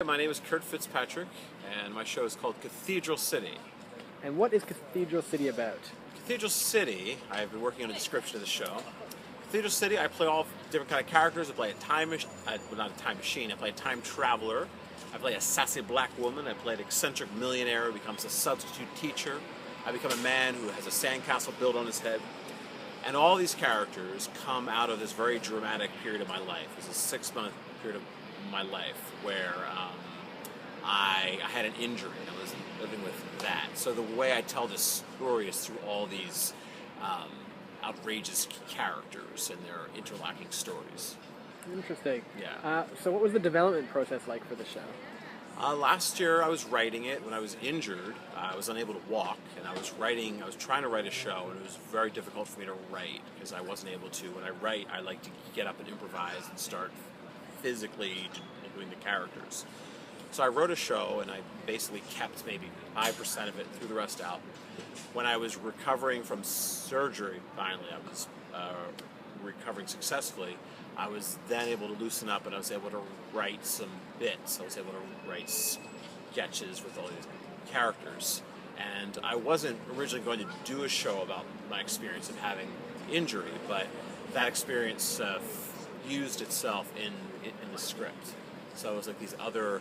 My name is Fitzpatrick, and my show is called Cathedral City. And what is Cathedral City about? Cathedral City, I've been working on a description of the show. Cathedral City, I play all different kind of characters. I play not a time machine, I play a time traveler. I play a sassy black woman. I play an eccentric millionaire who becomes a substitute teacher. I become a man who has a sandcastle built on his head. And all these characters come out of this very dramatic period of my life. It's a 6-month period of my life where I had an injury and I was living with that. So the way I tell this story is through all these outrageous characters and their interlocking stories. Interesting. Yeah. So what was the development process like for the show? Last year I was writing it. When I was injured, I was unable to walk, and I was trying to write a show, and it was very difficult for me to write because I wasn't able to. When I write, I like to get up and improvise and start physically doing the characters. So I wrote a show, and I basically kept maybe 5% of it, threw the rest out. When I was recovering from surgery, finally, I was recovering successfully. I was then able to loosen up, and I was able to write some bits. I was able to write sketches with all these characters. And I wasn't originally going to do a show about my experience of having injury, but that experience used itself in the script. So it was like these other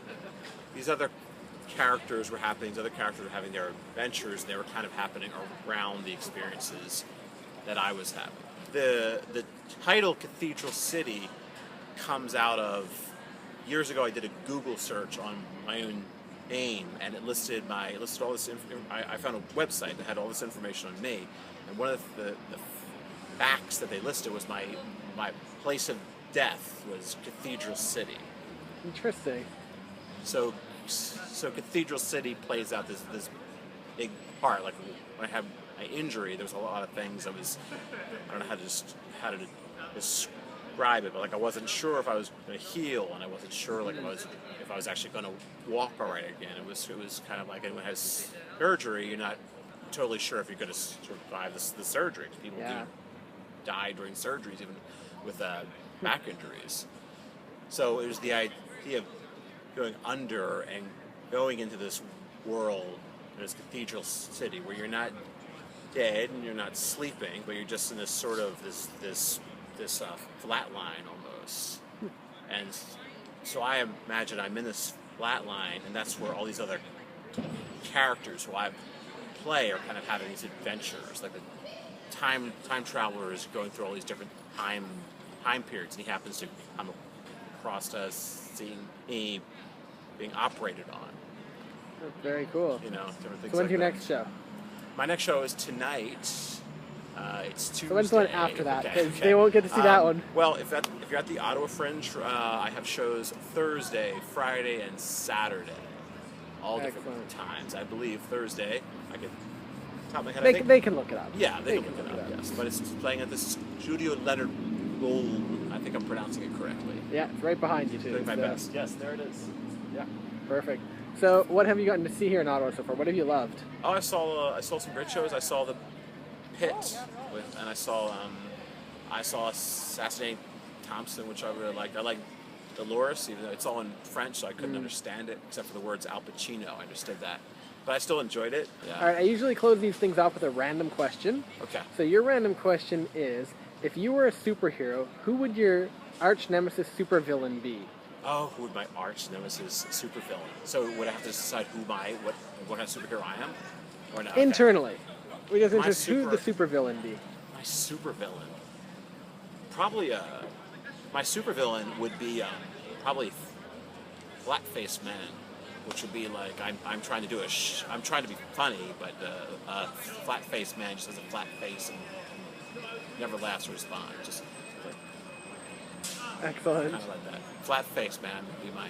characters were happening, these other characters were having their adventures, and they were kind of happening around the experiences that I was having. The title Cathedral City comes out of, years ago I did a Google search on my own name, and it listed all this I found a website that had all this information on me, and one of the facts that they listed was my place of death was Cathedral City. Interesting. So Cathedral City plays out this big part. Like when I had my injury, there was a lot of things I don't know how to describe it, but like I wasn't sure if I was going to heal, and I wasn't sure like if I was actually going to walk all right again. It was kind of like anyone has surgery, you're not totally sure if you're going to survive the surgery. People do die during surgeries, even with back injuries. So it was the idea of going under and going into this world, this Cathedral City, where you're not dead and you're not sleeping, but you're just in this sort of this flat line almost. And so I imagine I'm in this flat line, and that's where all these other characters who I play are kind of having these adventures, like the time traveler is going through all these different time periods, and he happens to come across us seeing me being operated on. That's very cool. Different things. So when's your next show? My next show is tonight. It's Tuesday. So when's the one after that? Because Okay. they won't get to see that one. Well, if you're at the Ottawa Fringe, I have shows Thursday, Friday, and Saturday. All different times. I believe Thursday, I could top of my head. They can look it up. Yeah, they can look it up. Yes, but it's playing at the Studio Leonard Gold. I think I'm pronouncing it correctly. Yeah, it's right behind you too. Doing my best. Yes, there it is. Yeah. Perfect. So what have you gotten to see here in Ottawa so far? What have you loved? Oh, I saw some great shows. I saw The Pit, and I saw Assassinating Thompson, which I really liked. I like Dolores, even though it's all in French, so I couldn't understand it, except for the words Al Pacino. I understood that. But I still enjoyed it. Yeah. All right, I usually close these things off with a random question. Okay. So your random question is, if you were a superhero, who would your arch nemesis supervillain be? Oh, who would my arch nemesis supervillain? So would I have to decide what kind of superhero I am? Or not? Internally. We just interested who would the supervillain be? My supervillain? Probably my supervillain would be probably Flat-Faced Man, which would be like I'm trying to do I'm trying to be funny, but a flat-faced man just has a flat face and never laughs or responds. Just like, excellent. kind of like that. Flat-faced Man would be my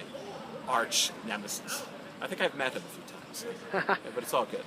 arch nemesis. I think I've met him a few times, but it's all good.